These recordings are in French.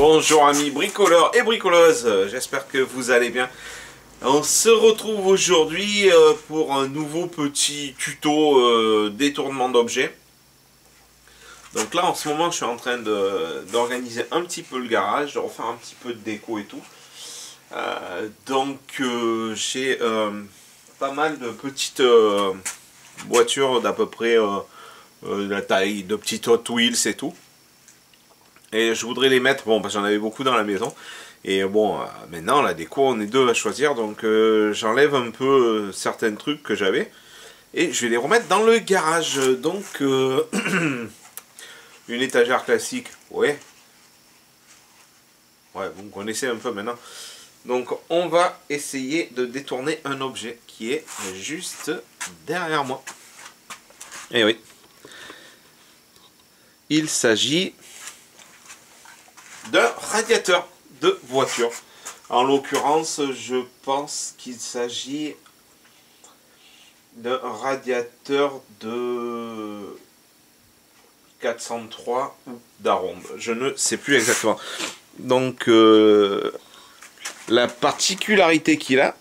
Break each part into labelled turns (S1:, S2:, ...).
S1: Bonjour amis bricoleurs et bricoleuses, j'espère que vous allez bien. On se retrouve aujourd'hui pour un nouveau petit tuto détournement d'objets. Donc là en ce moment je suis en train d'organiser un petit peu le garage, de refaire un petit peu de déco et tout. J'ai pas mal de petites voitures d'à peu près la taille de petites Hot Wheels et tout. Et je voudrais les mettre, bon, parce que j'en avais beaucoup dans la maison. Et bon, maintenant, la déco, on est deux à choisir. Donc, j'enlève un peu certains trucs que j'avais. Et je vais les remettre dans le garage. Donc, une étagère classique, ouais. Ouais, vous me connaissez un peu maintenant. Donc, on va essayer de détourner un objet qui est juste derrière moi. Et oui. Il s'agit d'un radiateur de voiture. En l'occurrence, je pense qu'il s'agit d'un radiateur de 403 ou d'Aronde. Je ne sais plus exactement. Donc, la particularité qu'il a,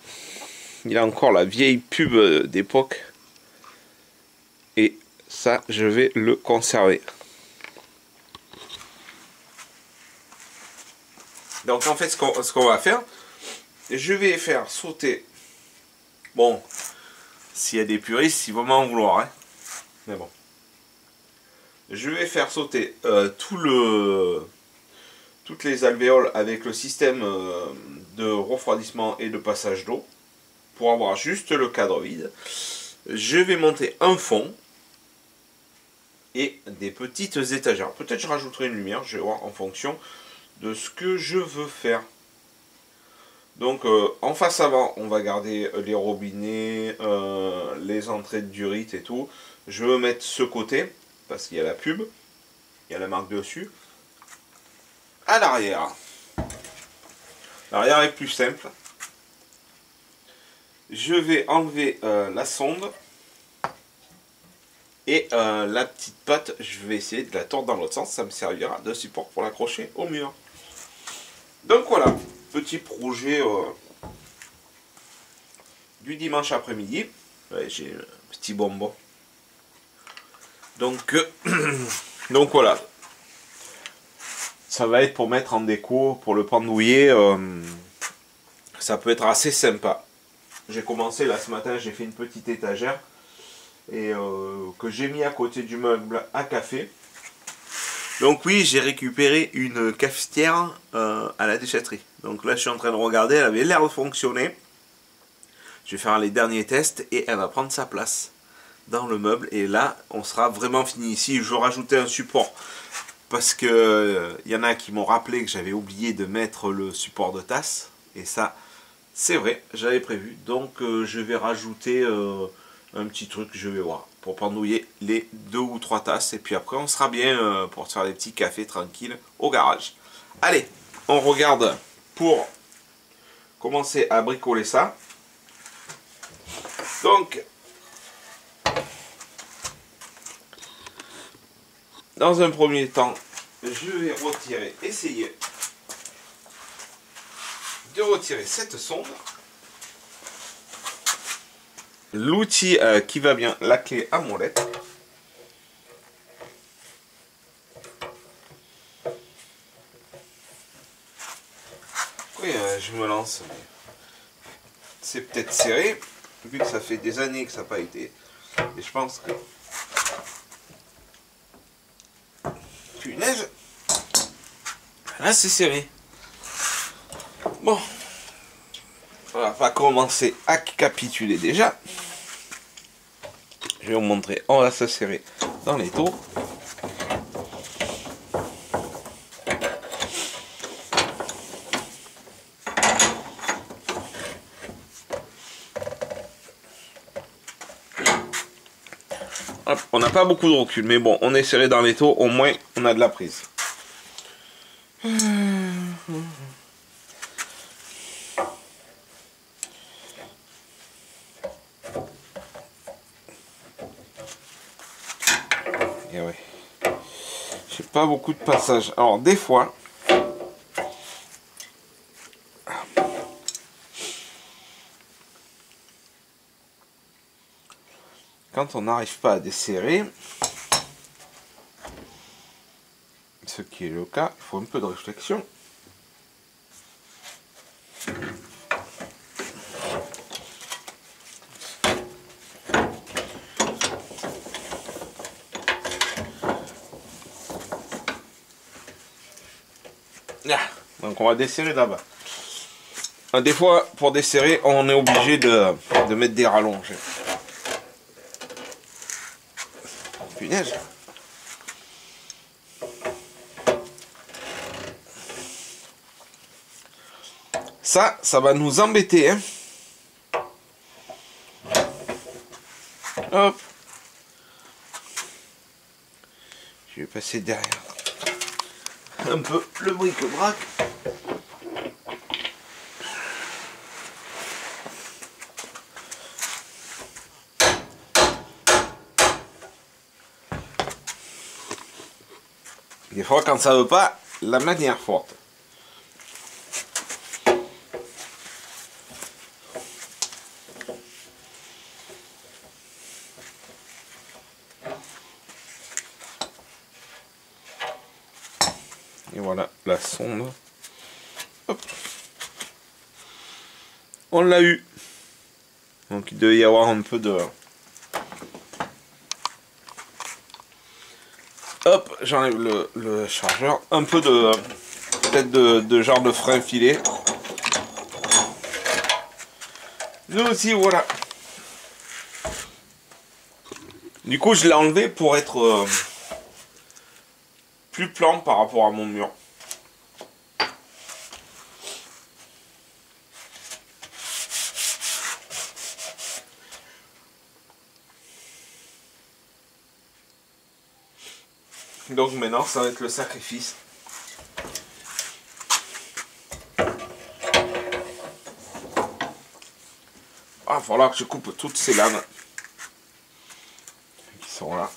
S1: il a encore la vieille pub d'époque. Et ça, je vais le conserver. Donc en fait ce qu'on va faire, je vais faire sauter, bon, s'il y a des puristes, ils vont m'en vouloir, hein, mais bon, je vais faire sauter toutes les alvéoles avec le système de refroidissement et de passage d'eau, pour avoir juste le cadre vide. Je vais monter un fond et des petites étagères, peut-être je rajouterai une lumière, je vais voir en fonction de ce que je veux faire. Donc en face avant, on va garder les robinets, les entrées de durite et tout. Je veux mettre ce côté, parce qu'il y a la pub, il y a la marque dessus. À l'arrière. L'arrière est plus simple. Je vais enlever la sonde. Et la petite patte, je vais essayer de la tordre dans l'autre sens. Ça me servira de support pour l'accrocher au mur. Donc voilà, petit projet du dimanche après-midi. Ouais, j'ai un petit bonbon. Donc, donc voilà. Ça va être pour mettre en déco, pour le pendouiller. Ça peut être assez sympa. J'ai commencé là ce matin, j'ai fait une petite étagère. Et que j'ai mis à côté du meuble à café. Donc oui, j'ai récupéré une cafetière à la déchetterie. Donc là, je suis en train de regarder, elle avait l'air de fonctionner. Je vais faire les derniers tests et elle va prendre sa place dans le meuble. Et là, on sera vraiment fini ici. Je vais rajouter un support parce que y en a qui m'ont rappelé que j'avais oublié de mettre le support de tasse. Et ça, c'est vrai, j'avais prévu. Donc je vais rajouter un petit truc, je vais voir, pour pendouiller les 2 ou 3 tasses. Et puis après, on sera bien pour faire des petits cafés tranquilles au garage. Allez, on regarde pour commencer à bricoler ça. Donc, dans un premier temps, je vais essayer de retirer cette sonde. L'outil qui va bien, la clé à molette. Oui, je me lance. C'est peut-être serré, vu que ça fait des années que ça n'a pas été. Et je pense que... Punaise! Là, c'est serré. Bon. On va commencer à capituler déjà. Je vais vous montrer. On va se serrer dans les taux. Hop, on n'a pas beaucoup de recul, mais bon, on est serré dans les taux. Au moins, on a de la prise. Et ouais. J'ai pas beaucoup de passage. Alors des fois, quand on n'arrive pas à desserrer, ce qui est le cas, il faut un peu de réflexion. Donc on va desserrer là-bas. Des fois, pour desserrer, on est obligé de mettre des rallonges. Punaise. Ça va nous embêter. Hein. Hop. Je vais passer derrière un peu le bric-brac. Des fois, quand ça veut pas, la manière forte. Et voilà la sonde. Hop. On l'a eu. Donc il devait y avoir un peu de... Hop, j'enlève le chargeur. Un peu de... peut-être de genre de frein filet. Nous aussi, voilà. Du coup, je l'ai enlevé pour être plus plan par rapport à mon mur. Donc maintenant, ça va être le sacrifice. Ah, il va falloir que je coupe toutes ces lames qui sont là.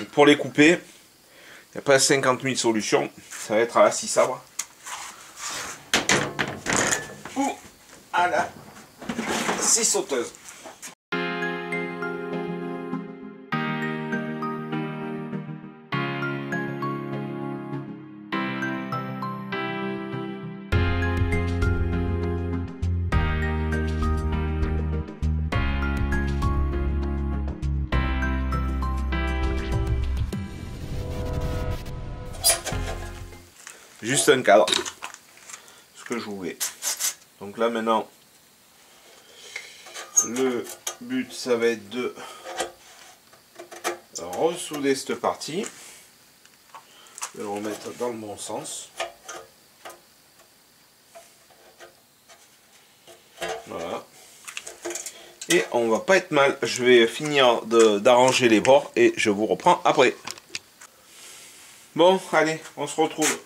S1: Et pour les couper, il n'y a pas 50 000 solutions. Ça va être à la scie sabre. Ou à la scie sauteuse. Juste un cadre, ce que je voulais. Donc là maintenant, le but ça va être de ressouder cette partie, de le remettre dans le bon sens. Voilà. Et on va pas être mal, je vais finir d'arranger les bords et je vous reprends après. Bon, allez, on se retrouve.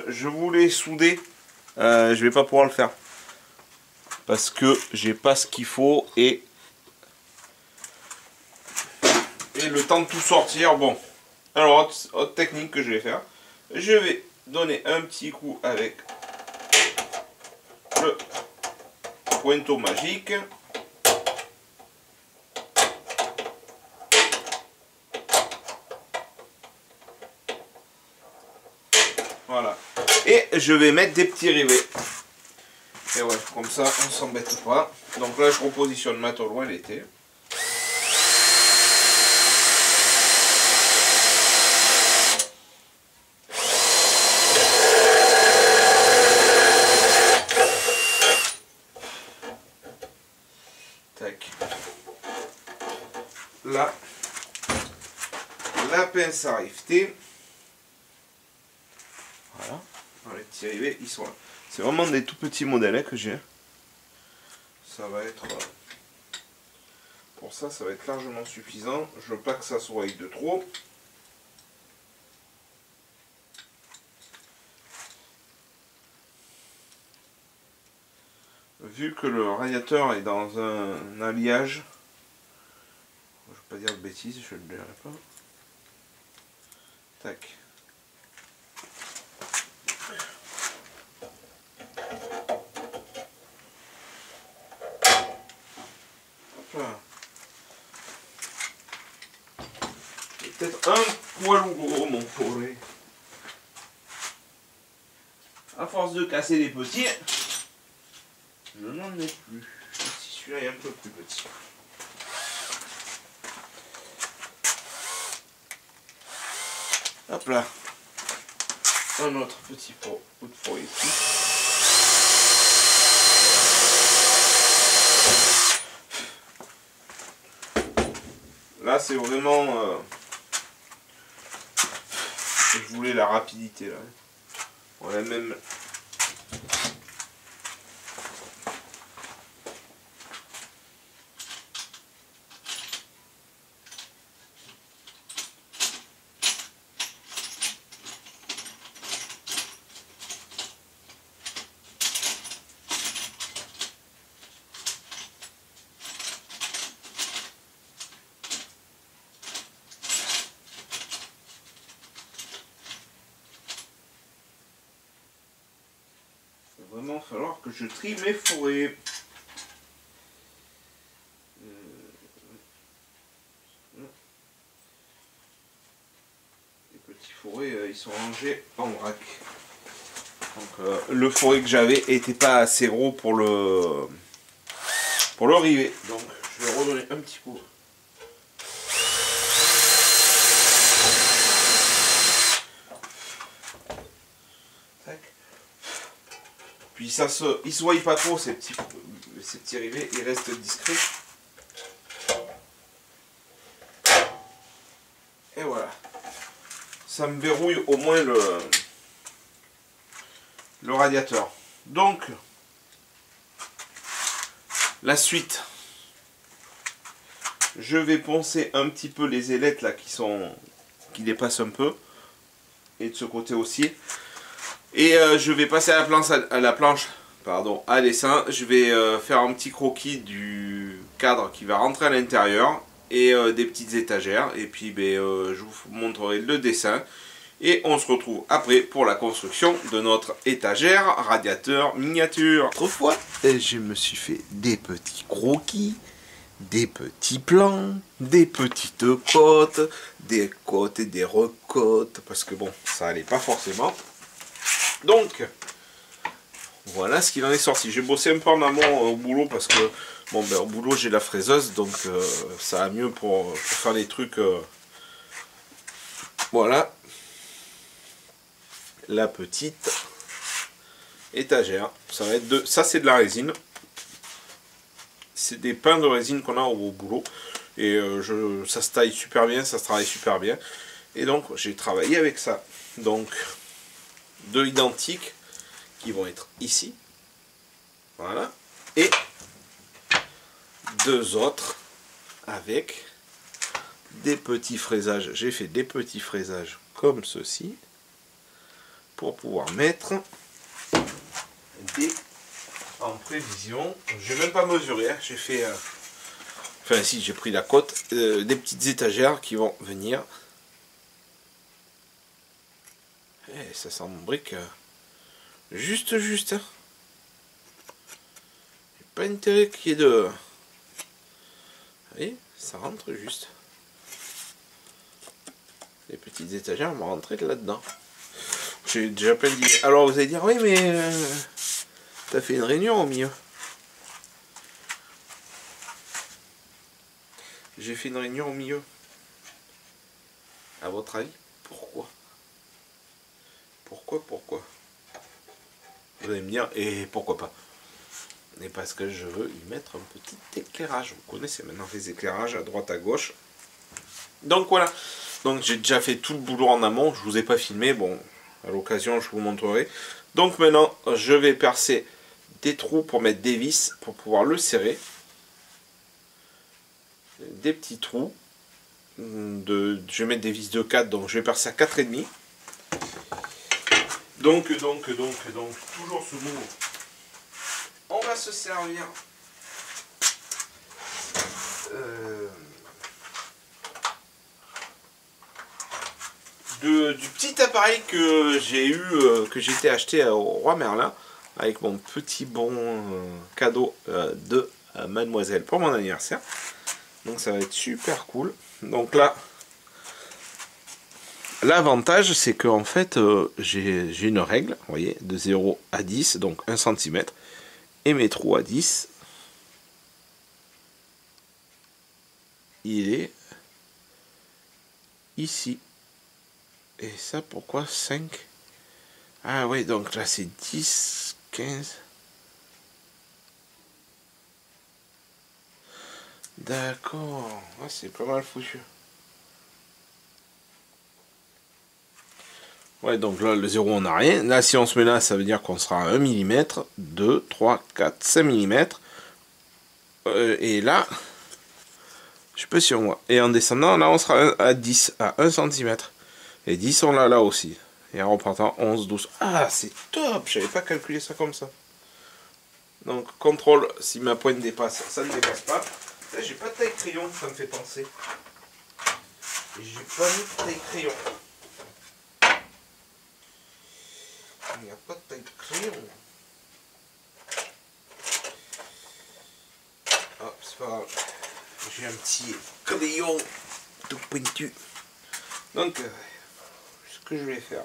S1: Je voulais souder, je vais pas pouvoir le faire parce que j'ai pas ce qu'il faut et le temps de tout sortir. Bon, alors autre technique que je vais faire, je vais donner un petit coup avec le pointeau magique. Voilà. Et je vais mettre des petits rivets. Et ouais, comme ça, on s'embête pas. Donc là, je repositionne ma tôle où elle était. Tac. Là, la pince à rifter. Voilà. Les petits rivets, ils sont là. C'est vraiment des tout petits modèles hein, que j'ai. Ça va être... pour ça, ça va être largement suffisant. Je veux pas que ça soit de trop. Vu que le radiateur est dans un alliage, je ne vais pas dire de bêtises, je ne le dirai pas. Tac. là. Peut-être un poil gros, mon forêt. À force de casser les petits, je n'en ai plus. Si celui-là est un peu plus petit. Hop là. Un autre petit pot de forêt ici. Là, c'est vraiment... je voulais la rapidité, là. On a même... Vraiment falloir que je trie mes forêts. Les petits forêts, ils sont rangés en vrac. Donc, le forêt que j'avais était pas assez gros pour le rivet. Donc je vais redonner un petit coup. Puis ça il se voit pas trop ces petits rivets, ils restent discrets. Et voilà. Ça me verrouille au moins le radiateur. Donc, la suite. Je vais poncer un petit peu les ailettes là qui dépassent un peu. Et de ce côté aussi. Et je vais passer à la planche, à dessin. Je vais faire un petit croquis du cadre qui va rentrer à l'intérieur et des petites étagères. Et puis je vous montrerai le dessin. Et on se retrouve après pour la construction de notre étagère radiateur miniature. Autrefois, je me suis fait des petits croquis, des petits plans, des petites côtes, des côtes et des recotes. Parce que bon, ça allait pas forcément. Donc, voilà ce qu'il en est sorti. J'ai bossé un peu en amont au boulot parce que, bon, au boulot j'ai la fraiseuse, donc ça va mieux pour faire les trucs. Voilà, la petite étagère. Ça va être ça c'est de la résine. C'est des pains de résine qu'on a au boulot. Et ça se taille super bien, ça se travaille super bien. Et donc, j'ai travaillé avec ça. Donc... deux identiques qui vont être ici, voilà, et deux autres avec des petits fraisages. J'ai fait des petits fraisages comme ceci pour pouvoir mettre des en prévision. Je n'ai même pas mesuré, hein. J'ai fait enfin si, j'ai pris la cote, des petites étagères qui vont venir. Et ça s'embrique juste. Hein. Pas intérêt qu'il y ait de... Vous voyez, ça rentre juste. Les petites étagères vont rentrer là-dedans. J'ai déjà plein d'idées. Alors vous allez dire, oui mais... t'as fait une réunion au milieu. J'ai fait une réunion au milieu. À votre avis, pourquoi ? Pourquoi vous allez me dire, et pourquoi pas? Et parce que je veux y mettre un petit éclairage. Vous connaissez maintenant les éclairages à droite à gauche. Donc voilà. Donc j'ai déjà fait tout le boulot en amont. Je vous ai pas filmé. Bon, à l'occasion je vous montrerai. Donc maintenant je vais percer des trous pour mettre des vis pour pouvoir le serrer. Des petits trous. Je vais mettre des vis de 4. Donc je vais percer à 4,5. Donc, toujours ce mot. On va se servir du petit appareil que j'ai eu, que j'ai été acheté au Roi Merlin, avec mon petit bon cadeau de Mademoiselle pour mon anniversaire. Donc ça va être super cool. Donc là, l'avantage c'est que en fait j'ai une règle, vous voyez, de 0 à 10, donc 1 cm. Et mes trous à 10, il est ici. Et ça pourquoi 5? Ah oui, donc là c'est 10, 15. D'accord, ah, c'est pas mal foutu. Ouais, donc là le 0 on n'a rien. Là si on se met là, ça veut dire qu'on sera à 1 mm, 2, 3, 4, 5 mm. Et là, je peux sur moi. Et en descendant, là on sera à 10, à 1 cm. Et 10 on l'a là aussi. Et en repartant 11, 12. Ah, c'est top, j'avais pas calculé ça comme ça. Donc contrôle si ma pointe dépasse, ça ne dépasse pas. Là j'ai pas de taille crayon, ça me fait penser. J'ai pas mis de taille crayon. Il n'y a pas de taille crayon. Ah, c'est pas grave. J'ai un petit crayon tout pointu. Donc, ce que je vais faire.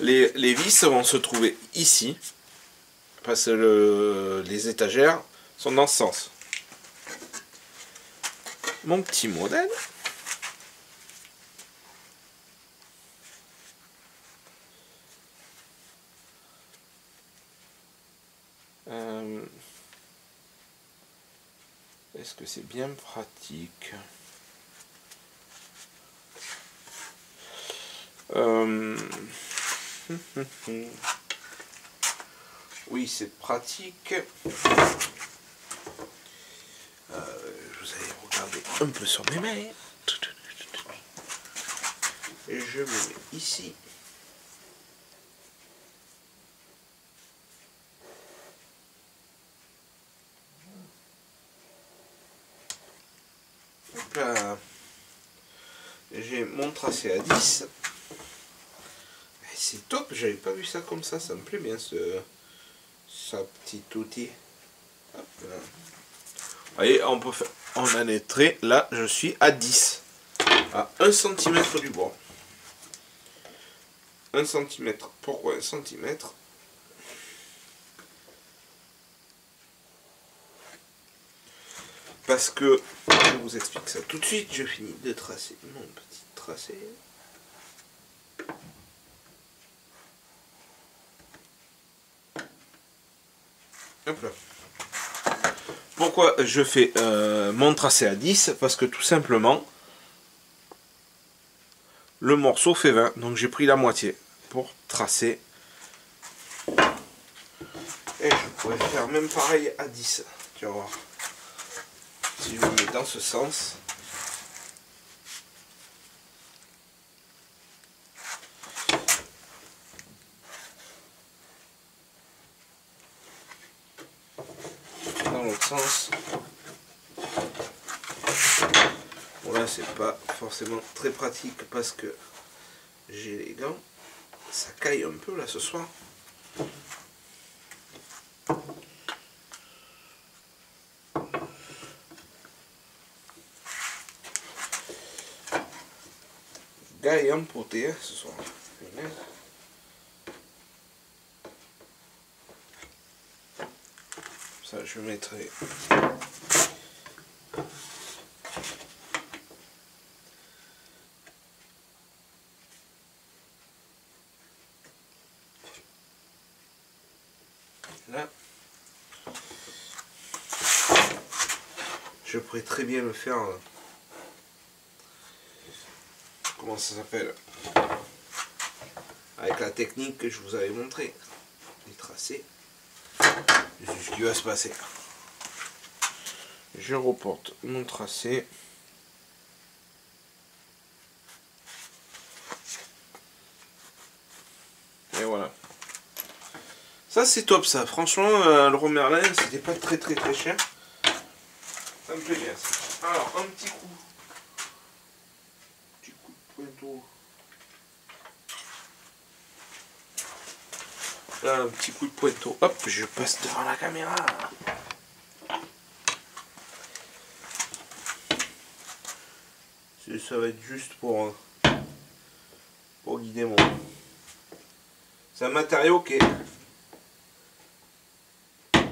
S1: Les vis vont se trouver ici. Parce que les étagères sont dans ce sens. Mon petit modèle. Est-ce que c'est bien pratique? Oui, c'est pratique. Vous allez regarder un peu sur mes mains. Et je me mets ici. J'ai mon tracé à 10. C'est top, j'avais pas vu ça comme ça me plaît bien ce petit outil. Hop, là. Vous voyez, on peut faire, on en est très, là je suis à 10, à 1 cm du bois. 1 cm, pourquoi 1 cm? Parce que, je vous explique ça tout de suite, je finis de tracer mon petit tracé. Hop là. Pourquoi je fais mon tracé à 10? Parce que tout simplement, le morceau fait 20, donc j'ai pris la moitié pour tracer. Et je pourrais faire même pareil à 10, tu vas voir. Si je me mets dans ce sens. Dans l'autre sens. Bon là c'est pas forcément très pratique parce que j'ai les gants. Ça caille un peu là ce soir. Gars est empoté hein, ce soir. Ça je mettrai. Là. Je pourrais très bien le faire. Comment ça s'appelle? Avec la technique que je vous avais montré. Les tracés. C'est ce qui va se passer. Je reporte mon tracé. Et voilà. Ça c'est top ça. Franchement, le Leroy Merlin, c'était pas très cher. Ça me plaît bien ça. Alors, un petit coup. Petit coup de pointeau. Là, un petit coup de pointeau. Hop, je passe devant la caméra. Ça va être juste pour guider mon... C'est un matériau qui est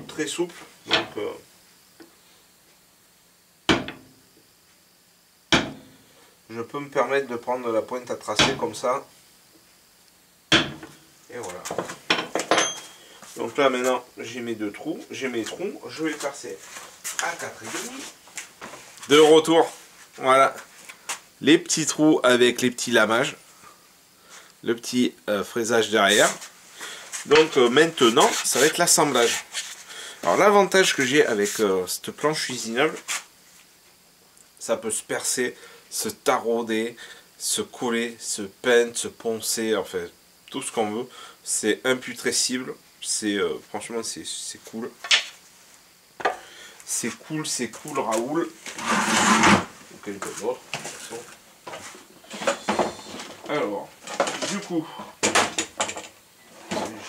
S1: très souple, donc je peux me permettre de prendre la pointe à tracer comme ça. Et voilà. Donc là maintenant j'ai mes deux trous, j'ai mes troncs, je vais percer à 4,5. De retour, voilà. Les petits trous avec les petits lamages. Le petit fraisage derrière. Donc maintenant ça va être l'assemblage. Alors l'avantage que j'ai avec cette planche usinable, ça peut se percer, se tarauder, se coller, se peindre, se poncer, enfin tout ce qu'on veut. C'est imputrescible, c'est franchement c'est cool. C'est cool Raoul. Ou quelqu'un d'autre. Alors, du coup,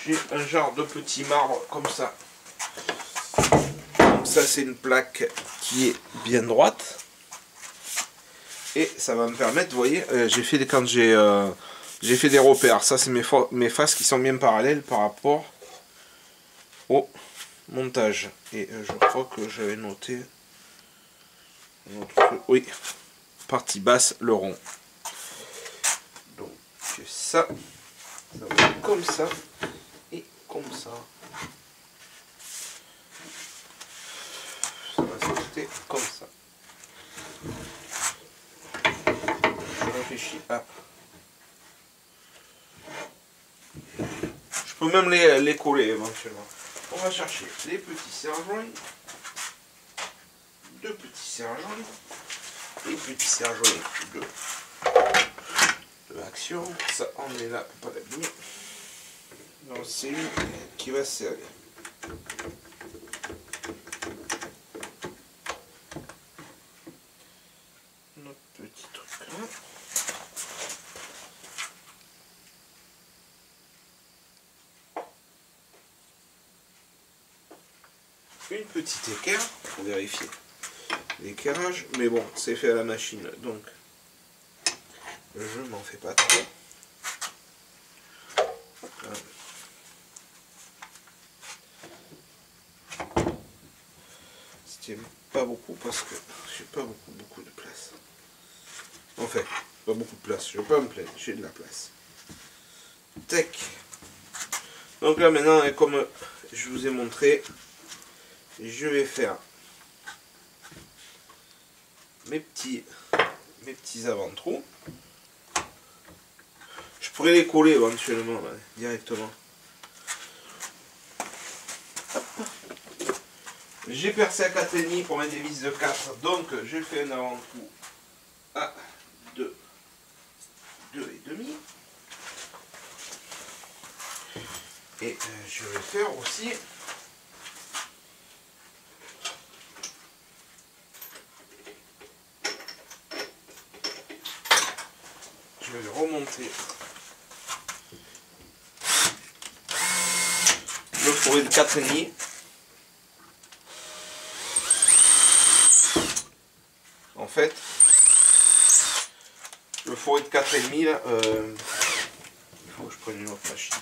S1: j'ai un genre de petit marbre comme ça. Donc ça c'est une plaque qui est bien droite. Et ça va me permettre, vous voyez, j'ai fait des repères. Ça c'est mes faces qui sont bien parallèles par rapport au montage. Et je crois que j'avais noté oui, partie basse, le rond. Donc ça va être comme ça et comme ça. Ça va s'ajouter comme ça. Je réfléchis à... Je peux même les coller éventuellement. On va chercher les petits serre-joints. Deux petits serre-joints. Les petits serre-joints de Action. Ça, on est là pour pas l'abîmer. Donc c'est une qui va se servir. Notre petit truc là. Une petite équerre pour vérifier l'équerrage, mais bon, c'est fait à la machine, donc je m'en fais pas trop. C'était pas beaucoup parce que j'ai pas beaucoup de place. Enfin, pas beaucoup de place, je vais pas me plaindre, j'ai de la place. Tac. Donc là maintenant, comme je vous ai montré, je vais faire mes petits avant-trous. Je pourrais les coller éventuellement là, directement. J'ai percé à 4,5 pour mettre des vis de 4, donc j'ai fait un avant-trou à 2,5. Et je vais faire aussi je vais remonter le fourré de 4,5. En fait, le fourré de 4,5 là, il faut que je prenne une autre machine.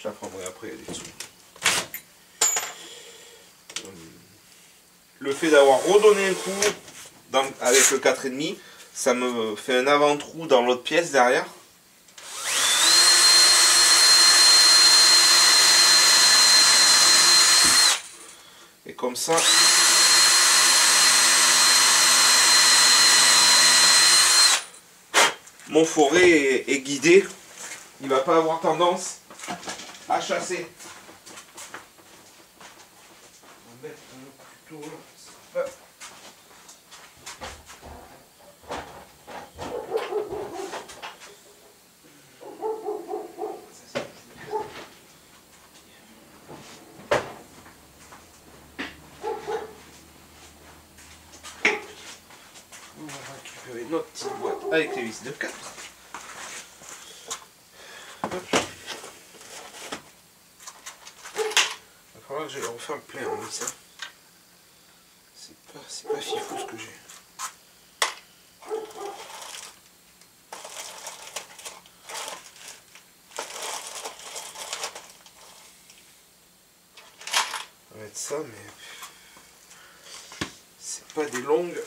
S1: Je la prendrai après, elle est dessous. Le fait d'avoir redonné un coup avec le 4,5, ça me fait un avant-trou dans l'autre pièce derrière. Et comme ça, mon fourré est guidé. Il ne va pas avoir tendance à chasser. On va mettre le couteau là. On va récupérer notre petite boîte avec les vis de 4. Il va falloir que j'aille refaire le plein en vis. C'est pas fifou ce que j'ai. ça, mais c'est pas des longues.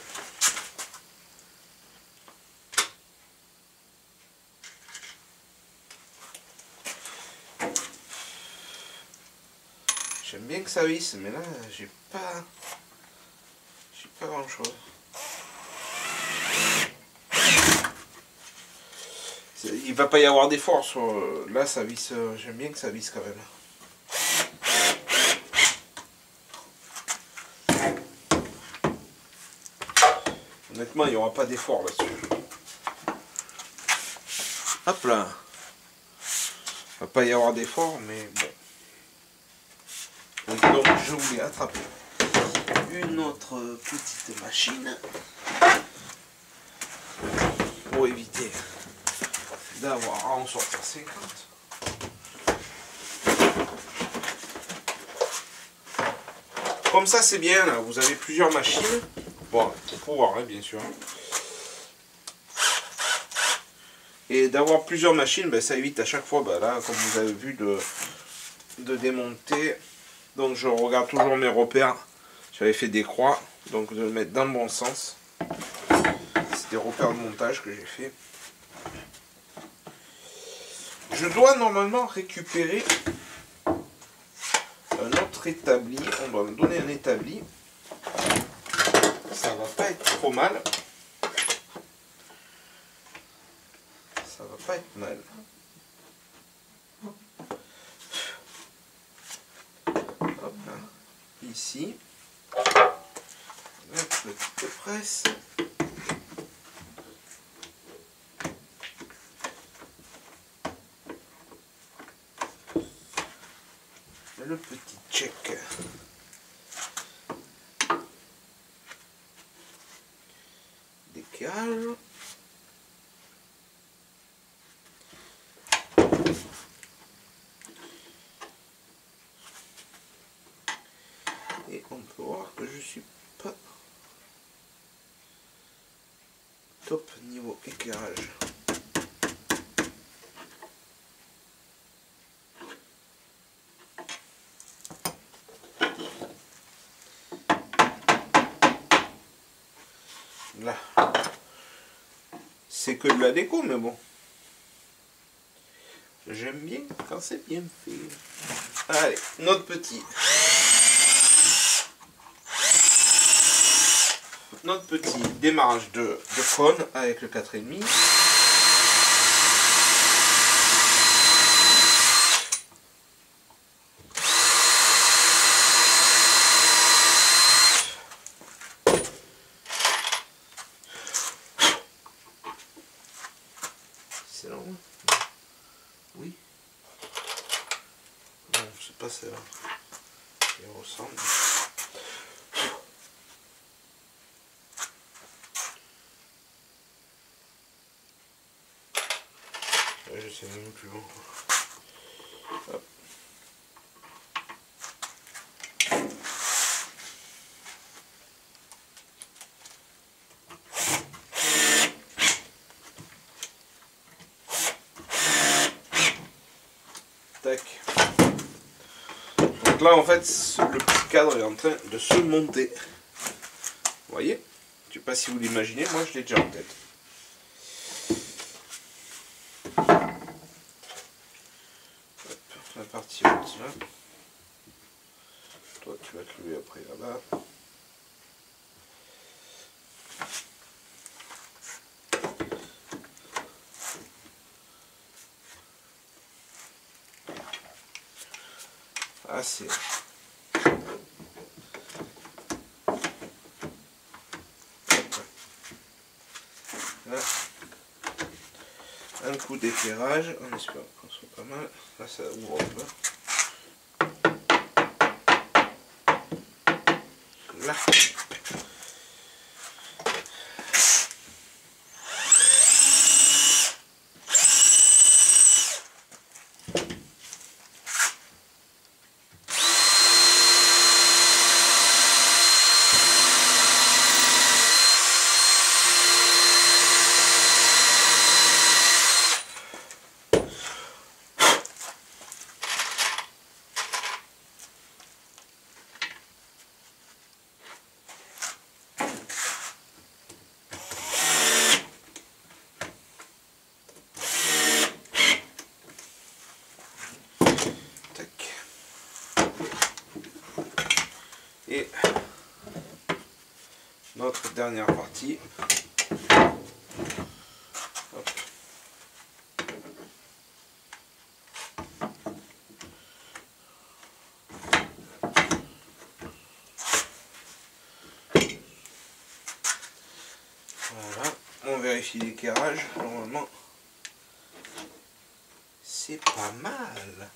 S1: J'aime bien que ça visse, mais là, j'ai pas grand chose. Il va pas y avoir d'effort sur... Là, ça visse, j'aime bien que ça visse quand même. Honnêtement, il n'y aura pas d'effort là-dessus. Hop là. Il va pas y avoir d'effort, mais bon. Donc, je voulais attraper une autre petite machine pour éviter d'avoir à en sortir 50. Comme ça, c'est bien, là. Vous avez plusieurs machines. Bon, pour pouvoir, hein, bien sûr. Et d'avoir plusieurs machines, ben, ça évite à chaque fois, ben, là, comme vous avez vu, de démonter. Donc je regarde toujours mes repères. J'avais fait des croix, donc de le mettre dans le bon sens. C'est des repères de montage que j'ai fait. Je dois normalement récupérer un autre établi. On doit me donner un établi. Ça va pas être trop mal. Ça va pas être mal. Hop là. Ici. La petite presse. Le petit check. Décalage. Et on peut voir que je suis pas top niveau éclairage. Là, c'est que de la déco, mais bon. J'aime bien quand c'est bien fait. Allez, notre petit démarrage de cône avec le 4,5. C'est long. Oui. Non, je sais pas si il ressemble. Je sais même plus long. Hop. Tac. Donc là en fait le petit cadre est en train de se monter. Vous voyez? Je sais pas si vous l'imaginez, moi je l'ai déjà en tête. La partie haute là. Toi tu vas clouer après là-bas. Assez. Là. Un coup d'éclairage, on espère qu'on soit pas mal. Là ça ouvre un peu. Là. décorer notre dernière partie. Hop. Voilà, on vérifie l'éclairage, normalement c'est pas mal,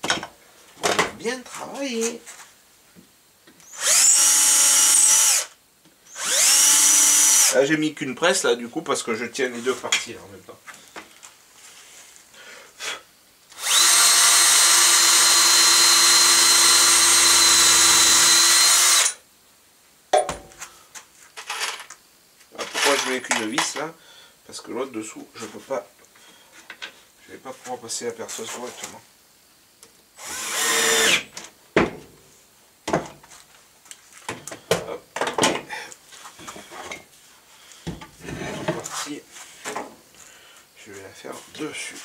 S1: on a bien travaillé. Là j'ai mis qu'une presse là du coup parce que je tiens les deux parties là, en même temps. Alors, pourquoi je mets qu'une vis là? Parce que l'autre dessous je peux pas, je vais pas pouvoir passer la perceuse correctement. Je vais la faire dessus.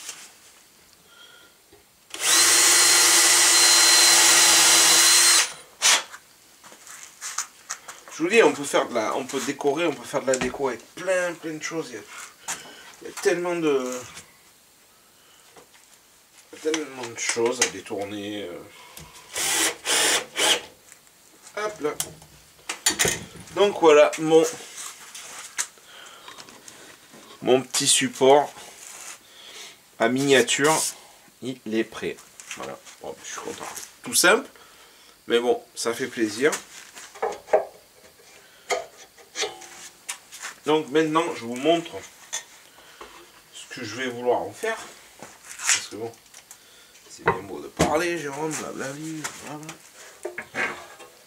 S1: Je vous dis, on peut faire on peut décorer, on peut faire de la déco avec plein de choses. Il y a tellement de choses à détourner. Hop là. Donc voilà mon petit support à miniature, il est prêt. Voilà, bon, je suis content. Tout simple, mais bon, ça fait plaisir. Donc maintenant, je vous montre ce que je vais vouloir en faire. Parce que bon, c'est bien beau de parler, Jérôme, blablabli,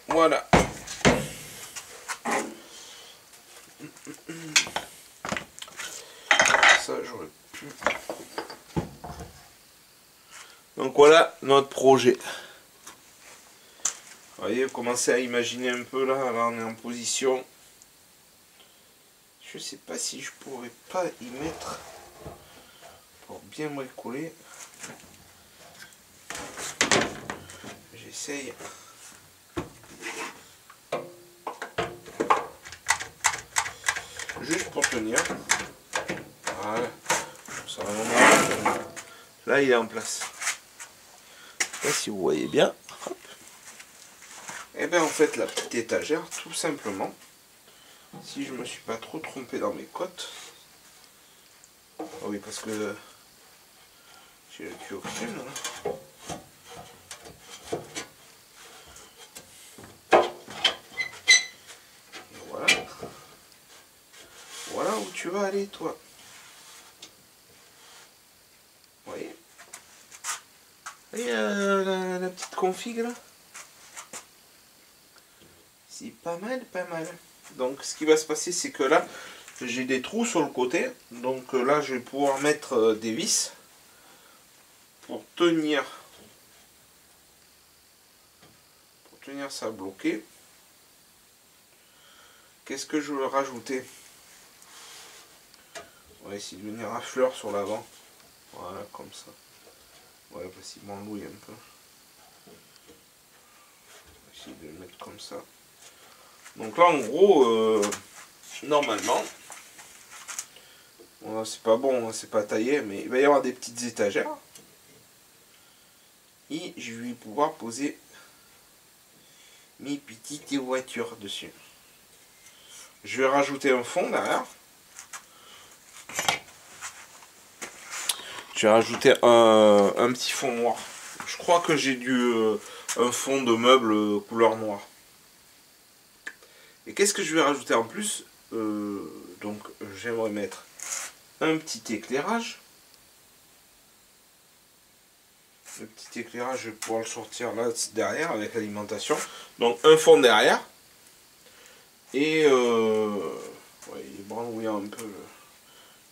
S1: voilà. Ça, j'aurais pu. Donc voilà notre projet. Vous voyez, vous commencez à imaginer un peu là, on est en position. Je sais pas si je pourrais pas y mettre pour bien me coller. J'essaye. Juste pour tenir. Voilà. Ça va vraiment. Là, il est en place. Là, si vous voyez bien. Hop. Et bien, en fait, la petite étagère, tout simplement. Si je me suis pas trop trompé dans mes cotes. Ah oui, parce que j'ai le cul au crème là. Voilà. Voilà où tu vas aller, toi. Vous voyez. Vous voyez la petite config là. C'est pas mal, pas mal. Donc ce qui va se passer, c'est que là, j'ai des trous sur le côté. Donc là, je vais pouvoir mettre des vis pour tenir ça bloqué. Qu'est-ce que je veux rajouter? On va essayer de venir à fleur sur l'avant. Voilà, comme ça. Ouais, parce qu'il m'enlouille un peu. On va essayer de le mettre comme ça. Donc là, en gros, normalement, bon, c'est pas bon, c'est pas taillé, mais il va y avoir des petites étagères. Et je vais pouvoir poser mes petites voitures dessus. Je vais rajouter un fond derrière. Je vais rajouter un petit fond noir. Je crois que j'ai un fond de meuble couleur noire. Et qu'est-ce que je vais rajouter en plus? Donc j'aimerais mettre un petit éclairage. Le petit éclairage, je vais pouvoir le sortir là derrière avec l'alimentation. Donc un fond derrière. Et ouais, il est branlouillant un peu.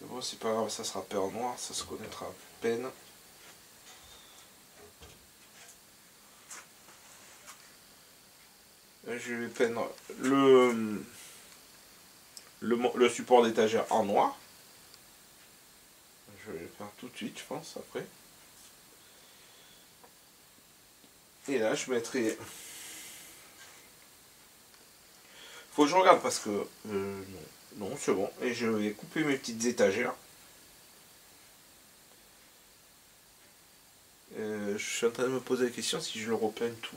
S1: Mais bon, c'est pas grave, ça sera peint en noir, ça se connaîtra à peine. Je vais peindre le support d'étagère en noir. Je vais le faire tout de suite, je pense, après. Et là, je mettrai Faut que je regarde parce que... non, non c'est bon. Et je vais couper mes petites étagères. Je suis en train de me poser la question si je le repeigne tout.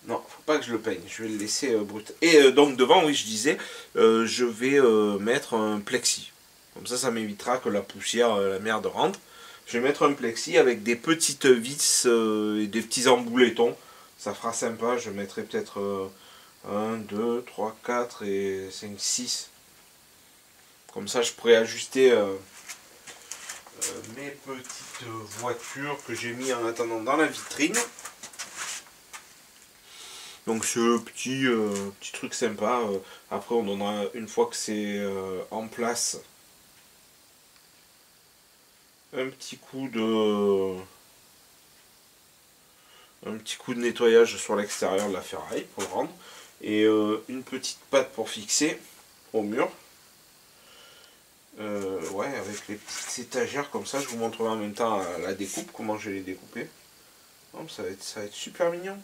S1: Non, faut pas que je le peigne, je vais le laisser brut. Et donc devant, oui, je disais, je vais mettre un plexi. Comme ça m'évitera que la poussière, la merde rentre. Je vais mettre un plexi avec des petites vis et des petits embouletons. Ça fera sympa, je mettrai peut-être 1, 2, 3, 4 et 5, 6. Comme ça, je pourrais ajuster mes petites voitures que j'ai mis en attendant dans la vitrine. Donc ce petit truc sympa. Après on donnera, une fois que c'est en place, un petit coup de nettoyage sur l'extérieur de la ferraille pour le rendre. Et une petite pâte pour fixer au mur. Ouais, avec les petites étagères comme ça, je vous montrerai en même temps la découpe, comment je vais les découper. Donc, ça va être super mignon.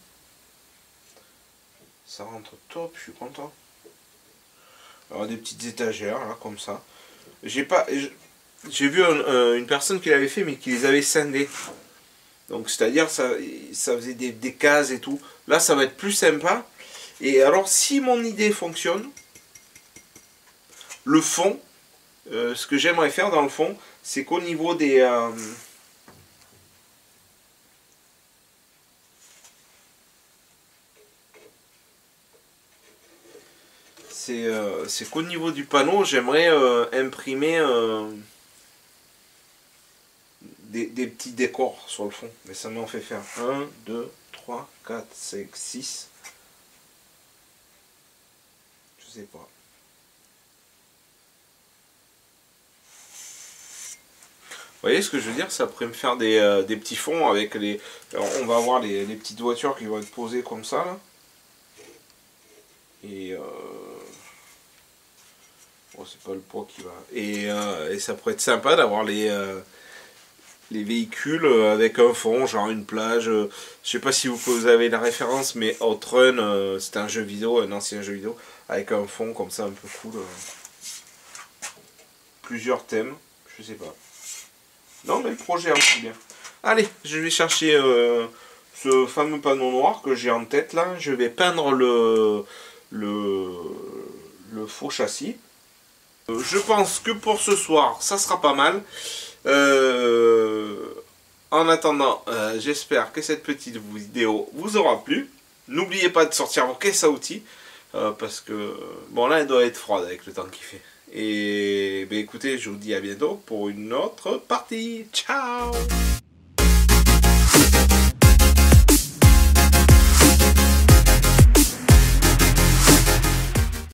S1: Ça rentre top, je suis content. Alors des petites étagères là, comme ça. J'ai vu une personne qui l'avait fait mais qui les avait scindées. Donc c'est-à-dire ça faisait des cases et tout. Là ça va être plus sympa. Et alors si mon idée fonctionne, le fond, ce que j'aimerais faire dans le fond, c'est qu'au niveau des... c'est qu'au niveau du panneau, j'aimerais imprimer des petits décors sur le fond. Mais ça m'en fait faire 1, 2, 3, 4, 5, 6. Je sais pas. Vous voyez ce que je veux dire? Ça pourrait me faire des petits fonds avec les... Alors, on va avoir les petites voitures qui vont être posées comme ça là. Et oh, c'est pas le poids qui va. Et ça pourrait être sympa d'avoir les véhicules avec un fond, genre une plage. Je sais pas si vous avez la référence, mais Outrun, c'était un jeu vidéo, un ancien jeu vidéo, avec un fond comme ça un peu cool. Plusieurs thèmes, je sais pas. Non, mais le projet est bien. Allez, je vais chercher ce fameux panneau noir que j'ai en tête là. Je vais peindre le faux châssis. Je pense que pour ce soir, ça sera pas mal. En attendant, j'espère que cette petite vidéo vous aura plu. N'oubliez pas de sortir vos caisses à outils. Parce que, bon là, elle doit être froide avec le temps qu'il fait. Et ben, écoutez, je vous dis à bientôt pour une autre partie. Ciao!